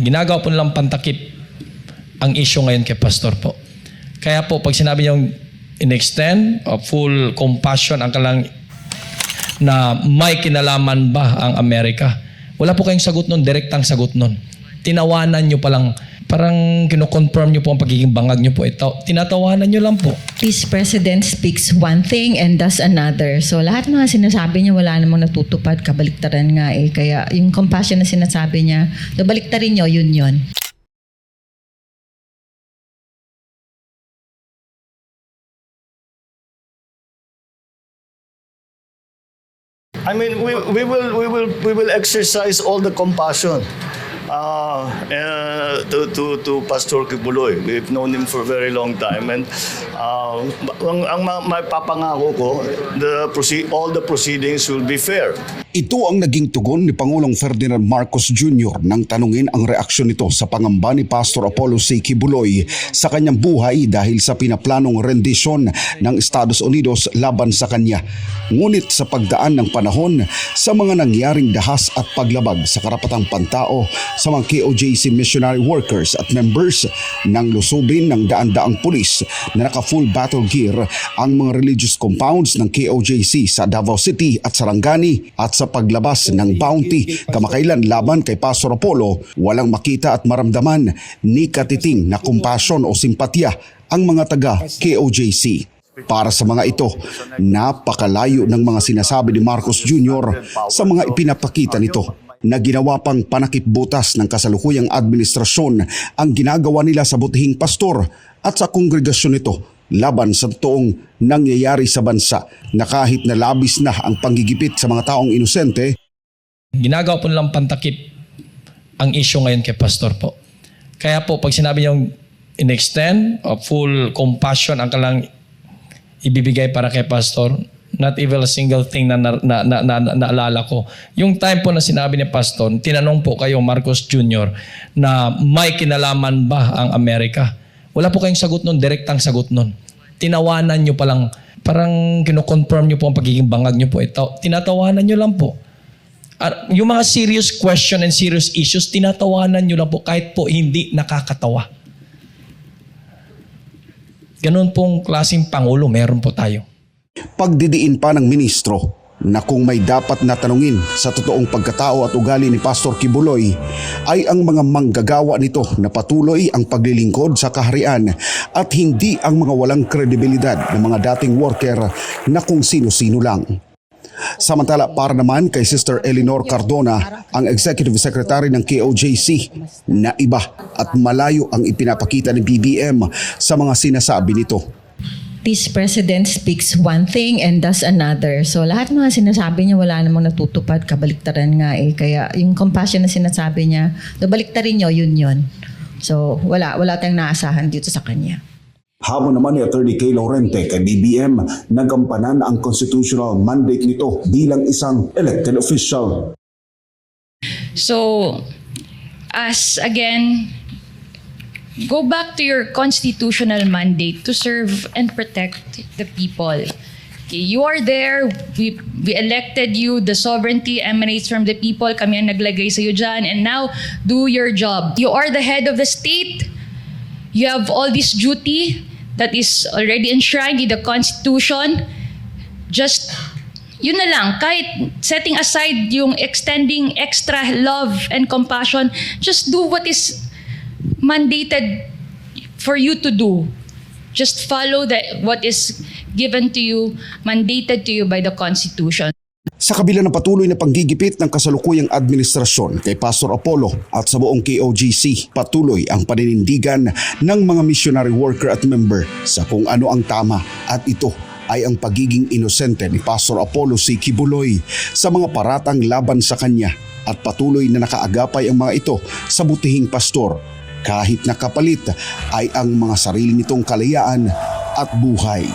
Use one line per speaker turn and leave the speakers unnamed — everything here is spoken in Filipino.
Ginagawa po nilang pantakip ang issue ngayon kay Pastor po. Kaya po, pag sinabi niyong in-extend, full compassion ang kalang na may kinalaman ba ang Amerika, wala po kayong sagot nun, direktang sagot nun. Tinawanan niyo palang, parang kino-confirm niyo po ang pagiging bangag niyo po. Tinatawanan niyo lang po.
This president speaks one thing and does another. So lahat ng mga sinasabi niya wala namang natutupad, kabaliktaran nga eh. Kaya yung compassion na sinasabi niya, nabaliktarin niyo, yun.
I mean, we will exercise all the compassion to Pastor Kibuloy. We've known him for a very long time, and ang mapapangako ko, all the proceedings will be fair.
Ito ang naging tugon ni Pangulong Ferdinand Marcos Jr. nang tanungin ang reaksyon nito sa pangamba ni Pastor Apollo C. Kibuloy sa kanyang buhay dahil sa pinaplanong rendisyon ng Estados Unidos laban sa kanya. Ngunit sa pagdaan ng panahon sa mga nangyaring dahas at paglabag sa karapatang pantao sa mga KOJC missionary workers at members ng lusubin ng daan-daang pulis na naka-full battle gear ang mga religious compounds ng KOJC sa Davao City at Sarangani at sa paglabas ng bounty kamakailan laban kay Pastor Apollo, walang makita at maramdaman ni katiting na kumpasyon o simpatya ang mga taga KOJC. Para sa mga ito, napakalayo ng mga sinasabi ni Marcos Jr. sa mga ipinapakita nito na ginawa pang panakipbutas ng kasalukuyang administrasyon ang ginagawa nila sa butihing pastor at sa kongregasyon nito laban sa totoong nangyayari sa bansa na kahit na labis na ang panggigipit sa mga taong inosente.
Ginagawa po nilang pantakip ang issue ngayon kay Pastor po. Kaya po, pag sinabi niyong in-extend, full compassion ang kalang ibibigay para kay Pastor, not even a single thing na naalala ko. Yung time po na sinabi ni Pastor, tinanong po kayo, Marcos Jr., na may kinalaman ba ang Amerika? Wala po kayong sagot nun, direktang sagot nun. Tinawanan nyo palang, parang kino-confirm nyo po ang pagiging bangag nyo po. Tinatawanan nyo lang po. At yung mga serious question and serious issues, tinatawanan nyo lang po kahit po hindi nakakatawa. Ganun pong klaseng Pangulo, meron po tayo.
Pagdidiin pa ng ministro na kung may dapat na tanungin sa totoong pagkatao at ugali ni Pastor Kibuloy ay ang mga manggagawa nito na patuloy ang paglilingkod sa kaharian at hindi ang mga walang kredibilidad ng mga dating worker na kung sino-sino lang. Samantala, para naman kay Sister Eleanor Cardona, ang Executive Secretary ng KOJC, na iba at malayo ang ipinapakita ni BBM sa mga sinasabi nito.
This president speaks one thing and does another. So lahat ng mga sinasabi niya wala namang natutupad, kabaliktaran nga eh. Kaya yung compassion na sinasabi niya, nabaliktarin niyo, yun. So wala tayong naasahan dito sa kanya.
Habang naman ni Atty. Kay Laurente kay BBM, nagampanan ang constitutional mandate nito bilang isang elected official.
So, go back to your constitutional mandate to serve and protect the people. Okay, you are there, we elected you, the sovereignty emanates from the people, kami ang naglagay sa iyo dyan, and now do your job. You are the head of the state, you have all this duty that is already enshrined in the Constitution. Just, yun na lang, kahit setting aside yung extending extra love and compassion, just do what is mandated for you to do. Just follow what is given to you, mandated to you by the Constitution.
Sa kabila ng patuloy na panggigipit ng kasalukuyang administrasyon kay Pastor Apollo at sa buong KOJC, patuloy ang paninindigan ng mga missionary worker at member sa kung ano ang tama, at ito ay ang pagiging inosente ni Pastor Apollo C. Kibuloy sa mga paratang laban sa kanya, at patuloy na nakaagapay ang mga ito sa butihing pastor kahit nakapalit ay ang mga sarili nitong kalayaan at buhay.